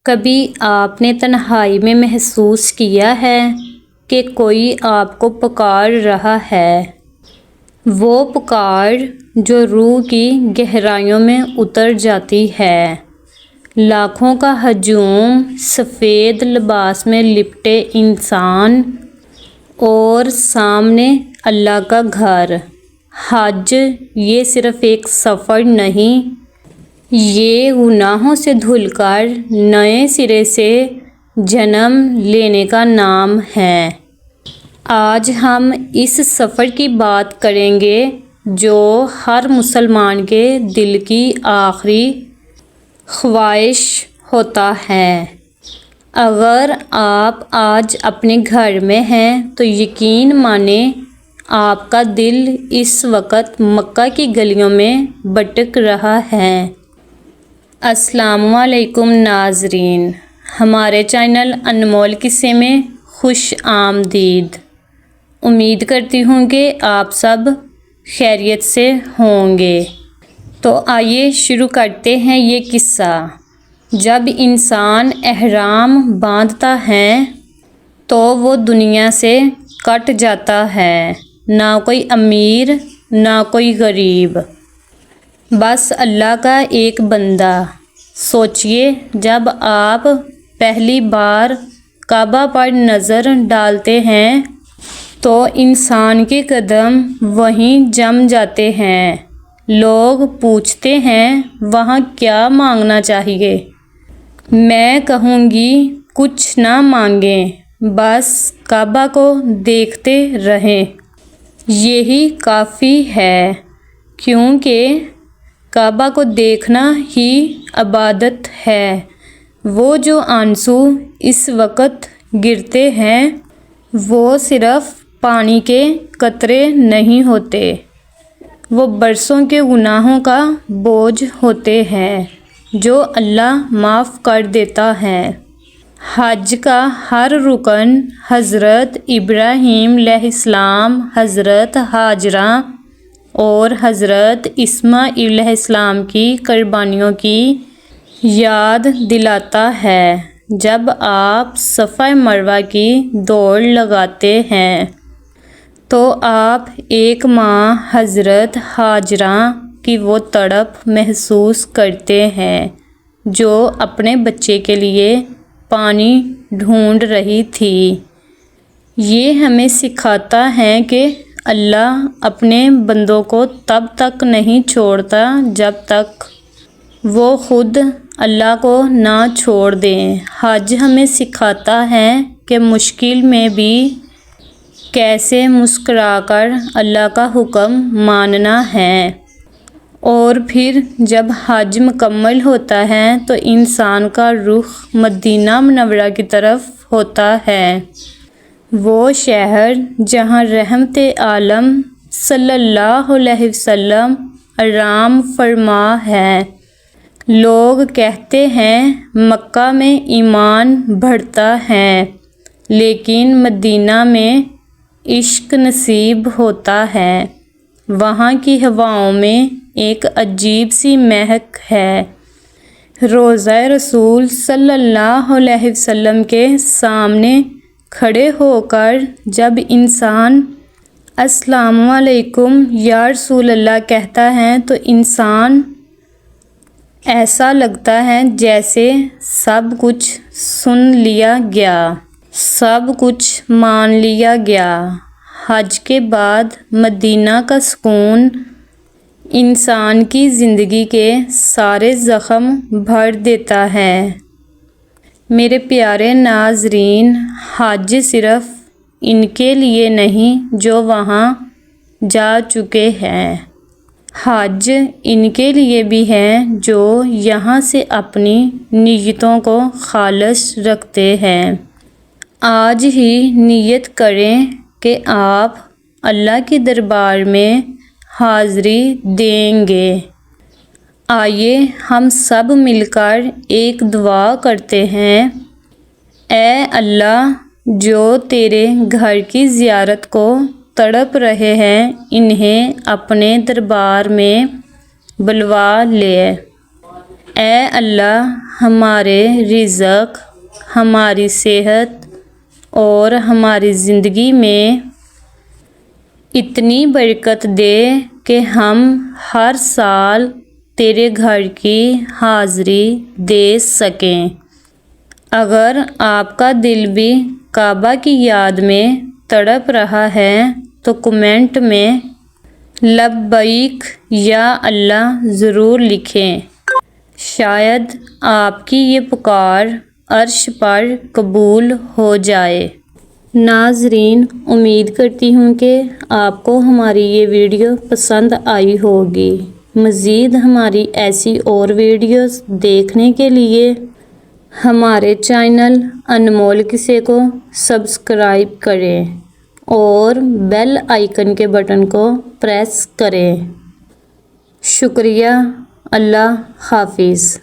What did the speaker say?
کبھی آپ نے تنہائی میں محسوس کیا ہے کہ کوئی آپ کو پکار رہا ہے؟ وہ پکار جو روح کی گہرائیوں میں اتر جاتی ہے۔ لاکھوں کا ہجوم، سفید لباس میں لپٹے انسان اور سامنے اللہ کا گھر۔ حج یہ صرف ایک سفر نہیں، یہ گناہوں سے دھل کر نئے سرے سے جنم لینے کا نام ہے۔ آج ہم اس سفر کی بات کریں گے جو ہر مسلمان کے دل کی آخری خواہش ہوتا ہے۔ اگر آپ آج اپنے گھر میں ہیں تو یقین مانیں آپ کا دل اس وقت مکہ کی گلیوں میں بھٹک رہا ہے۔ السلام علیکم ناظرین، ہمارے چینل انمول قصے میں خوش آمدید۔ امید کرتی ہوں کہ آپ سب خیریت سے ہوں گے۔ تو آئیے شروع کرتے ہیں یہ قصہ۔ جب انسان احرام باندھتا ہے تو وہ دنیا سے کٹ جاتا ہے، نہ کوئی امیر نہ کوئی غریب، بس اللہ کا ایک بندہ۔ سوچئے جب آپ پہلی بار کعبہ پر نظر ڈالتے ہیں تو انسان کے قدم وہیں جم جاتے ہیں۔ لوگ پوچھتے ہیں وہاں کیا مانگنا چاہیے؟ میں کہوں گی کچھ نہ مانگیں، بس کعبہ کو دیکھتے رہیں، یہی کافی ہے، کیونکہ کعبہ کو دیکھنا ہی عبادت ہے۔ وہ جو آنسو اس وقت گرتے ہیں وہ صرف پانی کے قطرے نہیں ہوتے، وہ برسوں کے گناہوں کا بوجھ ہوتے ہیں جو اللہ معاف کر دیتا ہے۔ حج کا ہر رکن حضرت ابراہیم علیہ السلام، حضرت ہاجرہ اور حضرت اسماعیل علیہ السلام کی قربانیوں کی یاد دلاتا ہے۔ جب آپ صفا مروہ کی دوڑ لگاتے ہیں تو آپ ایک ماں حضرت ہاجرہ کی وہ تڑپ محسوس کرتے ہیں جو اپنے بچے کے لیے پانی ڈھونڈ رہی تھی۔ یہ ہمیں سکھاتا ہے کہ اللہ اپنے بندوں کو تب تک نہیں چھوڑتا جب تک وہ خود اللہ کو نہ چھوڑ دیں۔ حج ہمیں سکھاتا ہے کہ مشکل میں بھی کیسے مسکرا کر اللہ کا حکم ماننا ہے، اور پھر جب حج مکمل ہوتا ہے تو انسان کا رخ مدینہ منورہ کی طرف ہوتا ہے، وہ شہر جہاں رحمت عالم صلی اللہ علیہ وسلم آرام فرما ہے۔ لوگ کہتے ہیں مکہ میں ایمان بڑھتا ہے، لیکن مدینہ میں عشق نصیب ہوتا ہے۔ وہاں کی ہواؤں میں ایک عجیب سی مہک ہے۔ روضہ رسول صلی اللہ علیہ وسلم کے سامنے کھڑے ہو کر جب انسان السلام علیکم یا رسول اللہ کہتا ہے تو انسان ایسا لگتا ہے جیسے سب کچھ سن لیا گیا، سب کچھ مان لیا گیا۔ حج کے بعد مدینہ کا سکون انسان کی زندگی کے سارے زخم بھر دیتا ہے۔ میرے پیارے ناظرین، حج صرف ان کے لیے نہیں جو وہاں جا چکے ہیں، حج ان کے لیے بھی ہے جو یہاں سے اپنی نیتوں کو خالص رکھتے ہیں۔ آج ہی نیت کریں کہ آپ اللہ کے دربار میں حاضری دیں گے۔ آئیے ہم سب مل کر ایک دعا کرتے ہیں۔ اے اللہ، جو تیرے گھر کی زیارت کو تڑپ رہے ہیں انہیں اپنے دربار میں بلوا لے۔ اے اللہ، ہمارے رزق، ہماری صحت اور ہماری زندگی میں اتنی برکت دے کہ ہم ہر سال تیرے گھر کی حاضری دے سکیں۔ اگر آپ کا دل بھی کعبہ کی یاد میں تڑپ رہا ہے تو کمنٹ میں لبیک یا اللہ ضرور لکھیں۔ شاید آپ کی یہ پکار عرش پر قبول ہو جائے۔ ناظرین، امید کرتی ہوں کہ آپ کو ہماری یہ ویڈیو پسند آئی ہوگی۔ مزید ہماری ایسی اور ویڈیوز دیکھنے کے لیے ہمارے چینل انمول قصے کو سبسکرائب کریں اور بیل آئیکن کے بٹن کو پریس کریں۔ شکریہ۔ اللہ حافظ۔